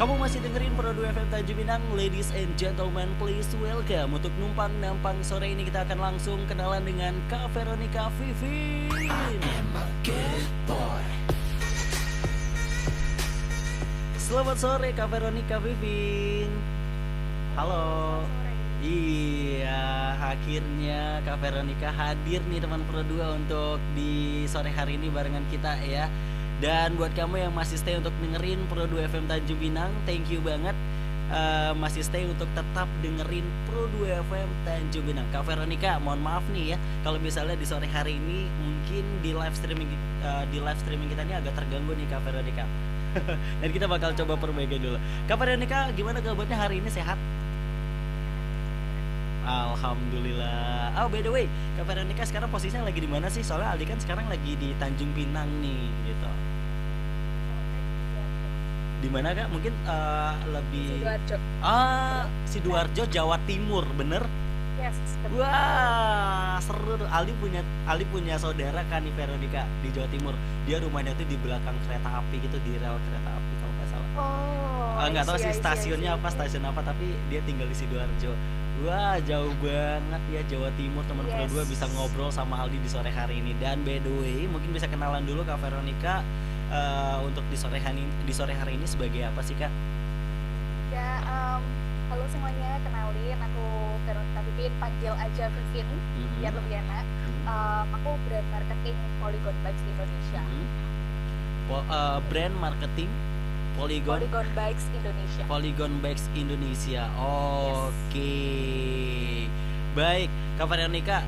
Kamu masih dengerin Pro 2 FM Tanjung Pinang. Ladies and gentlemen, please welcome. Untuk numpang-nampang sore ini kita akan langsung kenalan dengan Kak Veronica Vivin. Selamat sore Kak Veronica Vivin. Halo. Iya, akhirnya Kak Veronica hadir nih teman Pro 2 untuk di sore hari ini barengan kita ya. Dan buat kamu yang masih stay untuk dengerin Pro 2 FM Tanjung Pinang, thank you banget masih stay untuk tetap dengerin Pro 2 FM Tanjung Pinang. Kak Veronica, mohon maaf nih ya kalau misalnya di sore hari ini mungkin di live streaming kita ini agak terganggu nih Kak Veronica. Dan kita bakal coba perbaiki dulu. Kak Veronica, gimana kabarnya hari ini, sehat? Alhamdulillah. Oh, by the way, Kak Veronica sekarang posisinya lagi di mana sih? Soalnya Aldi kan sekarang lagi di Tanjung Pinang nih, gitu. Di mana Kak? Mungkin lebih Sidoarjo. Sidoarjo, Jawa Timur, bener? Yes, betul. Wah, seru. Aldi punya saudara kan nih Veronica di Jawa Timur. Dia rumahnya tuh di belakang kereta api gitu, di rel kereta api kalau nggak salah. Oh, Nggak tahu sih I see. stasiunnya apa, stasiun apa, tapi dia tinggal di Sidoarjo. Wah, jauh banget ya Jawa Timur, teman Pro 2 bisa ngobrol sama Aldi di sore hari ini. Dan by the way, mungkin bisa kenalan dulu Kak Veronica untuk di sore hari ini sebagai apa sih Kak? Ya, halo semuanya, kenalin aku Veronica Vivin, panggil aja Vivin biar lebih enak. Aku brand marketing Polygon Bikes Indonesia. Brand marketing Polygon Bikes Indonesia. Polygon Bikes Indonesia. Oke. Baik, Kak Veronica,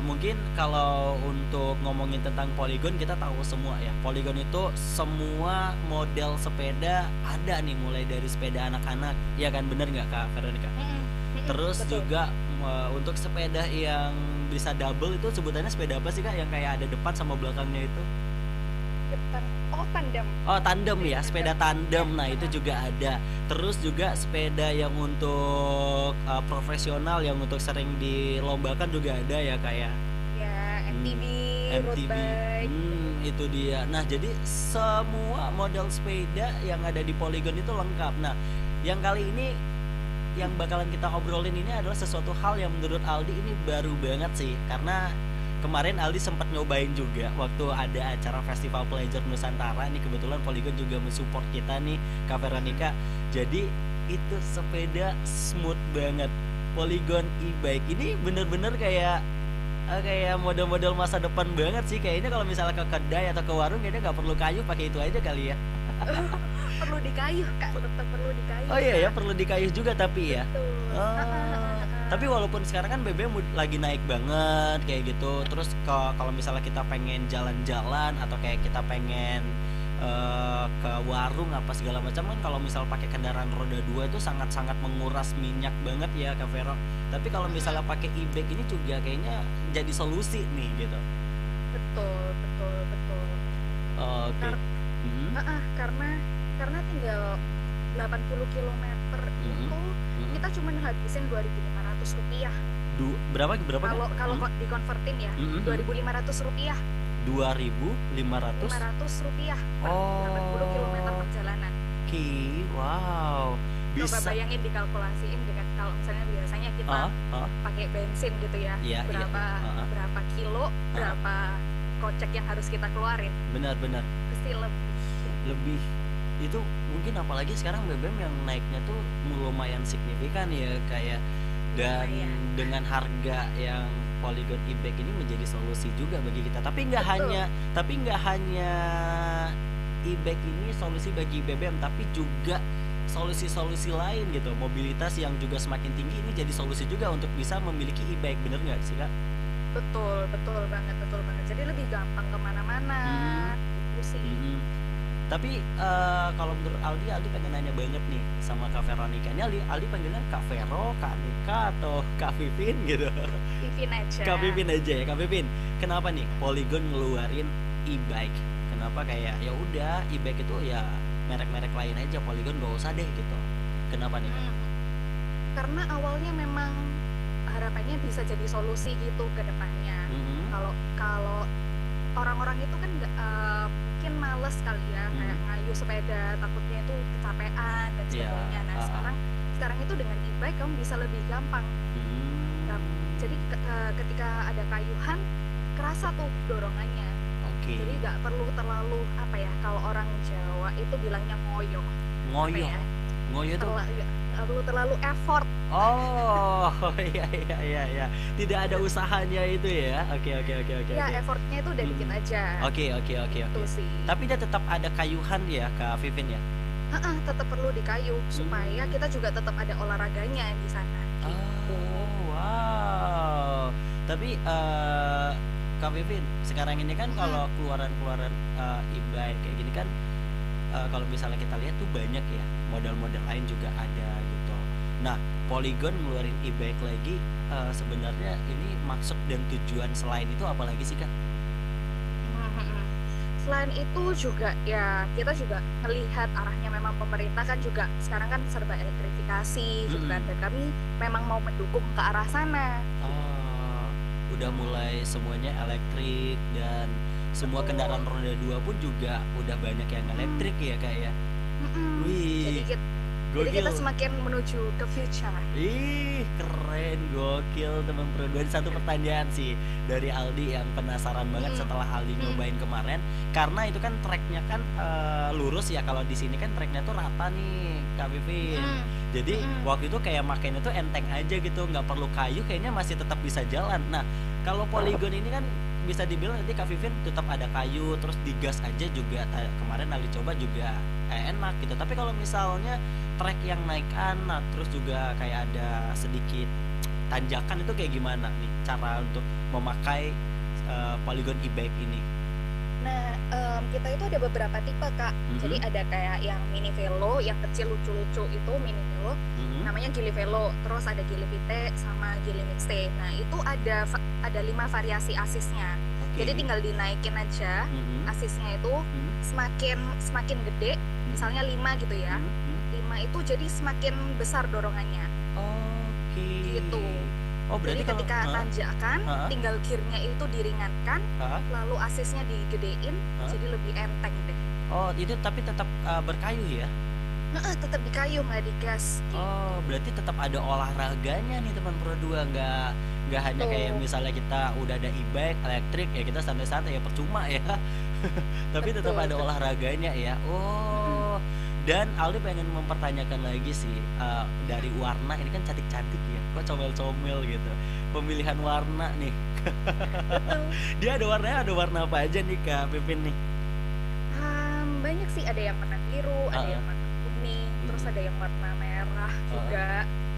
mungkin kalau untuk ngomongin tentang Polygon kita tahu semua ya. Polygon itu semua model sepeda ada nih, mulai dari sepeda anak-anak, ya kan, bener nggak Kak Veronica? Terus betul. juga untuk sepeda yang bisa double itu sebutannya sepeda apa sih Kak? Yang kayak ada depan sama belakangnya itu? Depan. Oh, tandem. Oh, tandem ya, sepeda tandem. Nah, itu juga ada. Terus juga sepeda yang untuk profesional, yang untuk sering dilombakan juga ada ya kayak Ya, MTB, road bike. Itu dia. Nah, jadi semua model sepeda yang ada di Polygon itu lengkap. Nah, yang kali ini yang bakalan kita obrolin ini adalah sesuatu hal yang menurut Aldi ini baru banget sih, karena kemarin Aldi sempat nyobain juga waktu ada acara Festival Pleasure Nusantara. Nih kebetulan Polygon juga mensupport kita nih Kak Veronica. Jadi itu sepeda smooth banget. Polygon e-bike ini bener-bener kayak model-model masa depan banget sih. Kayaknya kalau misalnya ke kedai atau ke warung kayaknya nggak perlu kayu, pakai itu aja kali ya. Perlu dikayuh Kak, tetap perlu dikayuh. Oh iya ya, perlu dikayuh juga tapi ya. Betul. Tapi walaupun sekarang kan BBM lagi naik banget kayak gitu. Terus kalau misalnya kita pengen jalan-jalan atau kayak kita pengen ke warung apa segala macam kan, kalau misal pakai kendaraan roda 2 itu sangat-sangat menguras minyak banget ya Kak Vero. Tapi kalau misalnya pakai e-bike ini juga kayaknya jadi solusi nih gitu. Betul. Oke. Karena tinggal 80 km itu kita cuma ngabisin Rp2.500. Berapa? Kalau dikonvertin ya, Rp2.500. Rp2.500. Oh. 80 km perjalanan. Oke, wow. Coba bayangin, dikalkulasiin dengan kalau misalnya biasanya kita pakai bensin gitu ya, berapa kilo, berapa kocek yang harus kita keluarin. Benar. Pasti lebih. Itu mungkin apalagi sekarang BBM yang naiknya tuh lumayan signifikan ya kayak. Dan dengan harga yang Polygon e-bike ini menjadi solusi juga bagi kita. Tapi nggak hanya e-bike ini solusi bagi BBM, tapi juga solusi-solusi lain gitu. Mobilitas yang juga semakin tinggi ini jadi solusi juga untuk bisa memiliki e-bike, bener nggak sih Kak? Betul banget. Jadi lebih gampang kemana-mana. Itu sih. Tapi kalau menurut Aldi pengen nanya banget nih sama Kak Veronica. Ini Aldi panggilnya Kak Vero, Kak Nika, atau Kak Vivin gitu? Vivin aja. Kak Vivin aja ya. Kak Vivin, kenapa nih Polygon ngeluarin e-bike? Kenapa kayak ya udah e-bike itu ya merek-merek lain aja, Polygon gak usah deh gitu? Kenapa nih? Karena awalnya memang harapannya bisa jadi solusi gitu ke depannya. Kalau orang-orang itu kan nggak mungkin males kali ya kayak Mhm. ngayuh sepeda, takutnya itu kecapean dan Iya, sebagainya. Nah, heeh. sekarang itu dengan e-bike kamu bisa lebih gampang. Gam Mmm, jadi ketika ada kayuhan, kerasa tuh dorongannya. oke. Jadi nggak perlu terlalu, apa ya, kalau orang Jawa itu bilangnya ngoyo, apa Ngoyo? ya, Ngoyo tuh nggak perlu terlalu effort. oh, iya iya iya iya. Tidak ada usahanya itu ya? Oke oke oke oke Ya oke. effortnya itu udah dikit Mhm. aja, Oke oke oke gitu oke. sih. Tapi dia tetap ada kayuhan ya, Kak Vivin ya? Heeh, tetap perlu dikayu supaya Mmm. kita juga tetap ada olahraganya di sana, gitu. Oh, wow. Tapi, Kak Vivin, sekarang ini kan Mhm, kalau keluaran-keluaran, e-bike kayak gini kan, kalau misalnya kita lihat tuh banyak ya, model-model lain juga ada gitu. Nah, Polygon ngeluarin e-bike lagi, sebenarnya ini maksud dan tujuan selain itu apa lagi sih, Kak? mhm. Selain itu juga ya kita juga melihat arahnya, memang pemerintah kan juga sekarang kan serba elektrifikasi gitu kan, Mhm. dan kami memang mau mendukung ke arah sana, Oh, gitu. udah mulai semuanya elektrik dan semua kendaraan Betul. roda 2 pun juga udah banyak yang Mhm, elektrik ya, Kak, ya? mhm. Jadi Wih, kit jadi kita gokil. semakin menuju ke future. Ih, keren, gokil teman Pro. Dan satu pertanyaan sih dari Aldi yang penasaran banget Mhm, setelah Aldi mhm, nyobain kemarin, karena itu kan treknya kan lurus ya. Kalau di sini kan treknya tuh rata nih, Kak Vivin. mhm, Jadi mhm. waktu itu kayak makainya tuh enteng aja gitu, nggak perlu kayu, kayaknya masih tetap bisa jalan. Nah, kalau Polygon ini kan bisa dibilang nanti Kak Vivin tetap ada kayu, terus digas aja juga. Kemarin Aldi coba juga enak gitu. Tapi kalau misalnya trek yang naik anak, terus juga kayak ada sedikit tanjakan itu kayak gimana nih cara untuk memakai, Polygon e-bike ini? Nah, kita itu ada beberapa tipe, Kak. Jadi Mhm ada kayak yang mini velo, yang kecil lucu-lucu itu mini velo, mhm, namanya Gili Velo. Terus ada Gili Vite sama Gili Mixte. Nah, itu ada 5 variasi asisnya. Jadi oke, tinggal dinaikin aja mhm asisnya itu mhm semakin semakin gede, mhm misalnya 5 gitu ya. mhm mhm. 5 itu jadi semakin besar dorongannya, Oke. gitu. Oh Jadi berarti kalau ketika heeh tanjakan, heeh tinggal gearnya itu diringankan, heeh lalu asisnya digedein, heeh. jadi lebih enteng deh. Oh itu tapi tetap, berkayu ya? Heeh, tetep di kayu, nggak digas, gitu. Oh, berarti tetap ada olahraganya nih teman Pro 2, nggak hanya kayak Betul, misalnya kita udah ada e-bike elektrik ya kita santai-santai ya percuma ya. Tapi tetap betul, ada olahraganya ya. mhm, Oh, dan Aldi pengen mempertanyakan lagi sih, dari mhm, warna ini kan cantik-cantik ya, kok comel-comel gitu. Pemilihan warna nih, betul. dia ada warna apa aja nih Kak Pipin nih? Banyak sih, ada yang warna biru, ada Heeh, yang warna kuning, terus mhm, ada yang warna merah heeh, juga,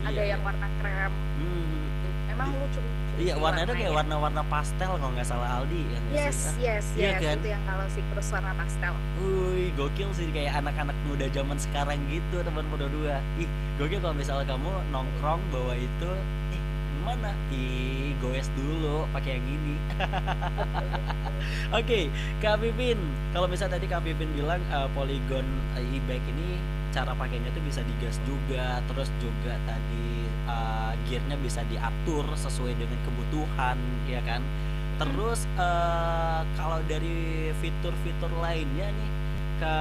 ada iya yang iya, warna krem, mhm. gitu. Emang lucu-lucu Iya, sih warnanya tuh kayak warnanya. warna-warna pastel kalau nggak salah Aldi, ya nggak sih? Yes, Ah, yes, iya yes, kan? itu yang kalau siklus warna pastel. Wih, gokil sih kayak anak-anak muda zaman sekarang gitu teman Modo 2. Ih, gokil kalau misalnya kamu nongkrong bawa itu, ih, gimana? Ih, goes dulu pakai yang ini. Betul, betul. Oke, Kak Pipin, kalau misalnya tadi Kak Pipin bilang Polygon e-bike ini cara pakainya tuh bisa digas juga, terus juga tadi gearnya bisa diatur sesuai dengan kebutuhan, ya kan? Mhm, Terus kalau dari fitur-fitur lainnya nih, ke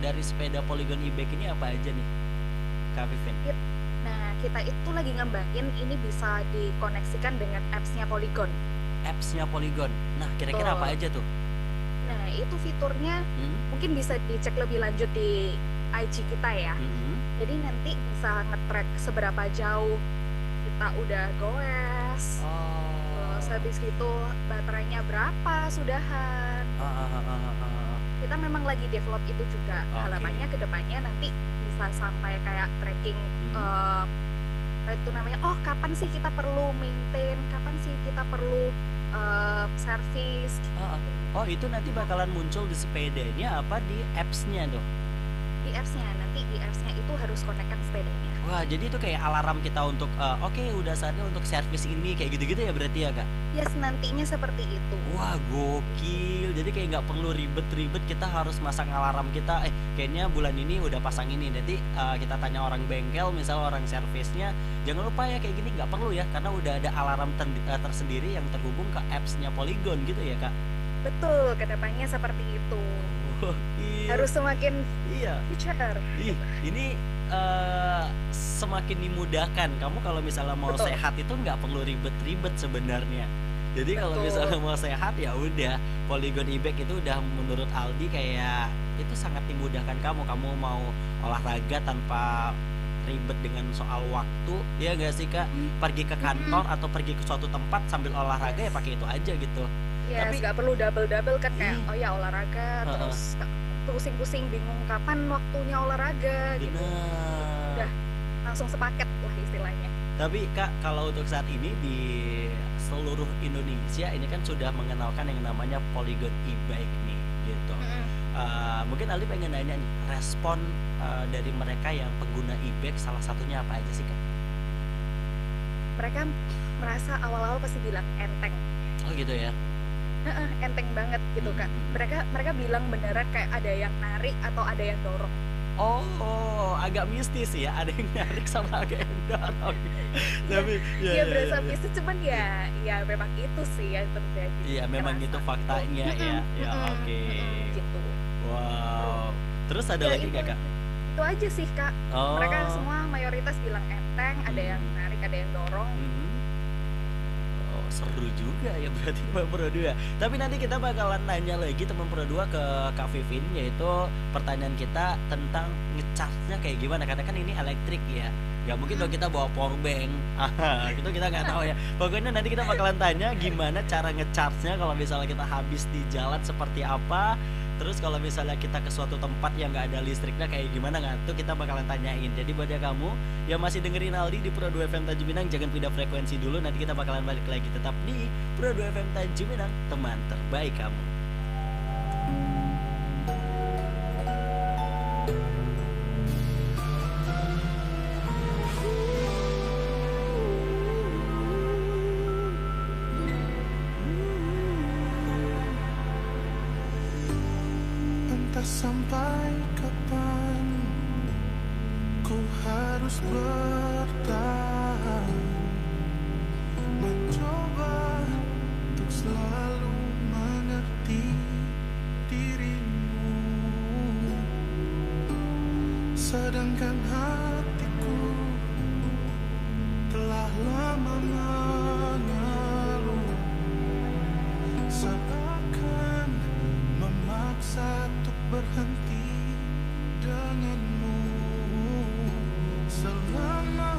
dari sepeda Polygon e-bike ini apa aja nih, Kak Pipin? kit nah, kita itu lagi ngembangin ini bisa dikoneksikan dengan apps-nya Polygon, Apps-nya Polygon. Nah, kira-kira apa betul. aja tuh? Nah, itu fiturnya Hmm? mungkin bisa dicek lebih lanjut di IG kita ya. Mhm. Jadi nanti bisa nge-track seberapa jauh kita udah goes, terus Oh. habis itu baterainya berapa sudahan. Heeh heeh heeh heeh. Kita memang lagi develop itu juga. Oke. Harapannya ke depannya nanti bisa sampai kayak tracking, Mhm. eee, apa itu namanya, oh kapan sih kita perlu maintain, kapan sih kita perlu, servis, Heeh. gitu. Oh, itu nanti bakalan muncul di sepedanya apa di apps-nya tuh? Di apps-nya itu harus connect-kan sepedanya. Wah, jadi itu kayak alarm kita untuk, oke udah saatnya untuk servis ini, kayak gitu-gitu ya berarti ya, Kak? Yes, nantinya seperti itu. Wah, gokil. Jadi kayak nggak perlu ribet-ribet kita harus masang alarm kita, kayaknya bulan ini udah pasang ini. Nanti, kita tanya orang bengkel, misal orang servisnya, "Jangan lupa ya kayak gini," nggak perlu ya, karena udah ada alarm tersendiri yang terhubung ke apps-nya Polygon gitu ya, Kak? Betul, kedepannya seperti itu. Oh, iya. Harus semakin Iya. future. Ih, ini semakin dimudahkan. Kamu kalau misalnya mau Betul. sehat itu nggak perlu ribet-ribet sebenarnya. Jadi kalau Betul. misalnya mau sehat ya udah, Polygon e-bike itu udah menurut Aldi kayak itu sangat dimudahkan kamu. Kamu mau olahraga tanpa ribet dengan soal waktu, ya gak sih Kak? Pergi ke kantor atau pergi ke suatu tempat sambil olahraga ya pakai itu aja gitu. Yes, Tapi nggak perlu double kan kayak ih, oh ya olahraga heeh, terus pusing-pusing bingung kapan waktunya olahraga gitu. bener. Udah langsung sepaket lah istilahnya. Tapi Kak, kalau untuk saat ini di seluruh Indonesia ini kan sudah mengenalkan yang namanya Polygon e-bike nih, gitu. Mungkin Aldi pengen nanya nih, respon dari mereka yang pengguna e-bike salah satunya apa aja sih Kak? Mereka merasa awal-awal pasti bilang enteng. Oh gitu ya? Enteng banget gitu Kak. Mereka bilang beneran kayak ada yang narik atau ada yang dorong. Oh, agak mistis ya, ada yang narik sama agak yang dorong. Tapi ya berasa mistis cuman ya memang itu sih yang terjadi. Iya, memang itu faktanya ya. Ya oke. Gitu. Wow. Terus ada lagi nggak Kak? Itu aja sih Kak. Oh. Mereka semua mayoritas bilang enteng, ada yang narik, ada yang dorong. Oh, seru juga ya berarti teman Pro 2. Tapi nanti kita bakalan nanya lagi teman Pro 2 ke Kak Vivin, yaitu pertanyaan kita tentang ngecharge-nya kayak gimana, karena kan ini elektrik ya. Gak mungkin dong kita bawa power bank. Itu kita nggak tahu ya. Pokoknya nanti kita bakalan tanya gimana cara ngecharge-nya kalau misalnya kita habis di jalan seperti apa. Terus kalau misalnya kita ke suatu tempat yang nggak ada listriknya kayak gimana nggak tuh kita bakalan tanyain. Jadi buat ya kamu yang masih dengerin Aldi di Pro 2 FM Tanjung Pinang, jangan pindah frekuensi dulu. Nanti kita bakalan balik lagi tetap di Pro 2 FM Tanjung Pinang, teman terbaik kamu. Sampai kapan ku harus bertahan, mencoba untuk selalu mengerti dirimu, sedangkan hatiku telah lama mengeluh, seakan memaksa berhenti denganmu selama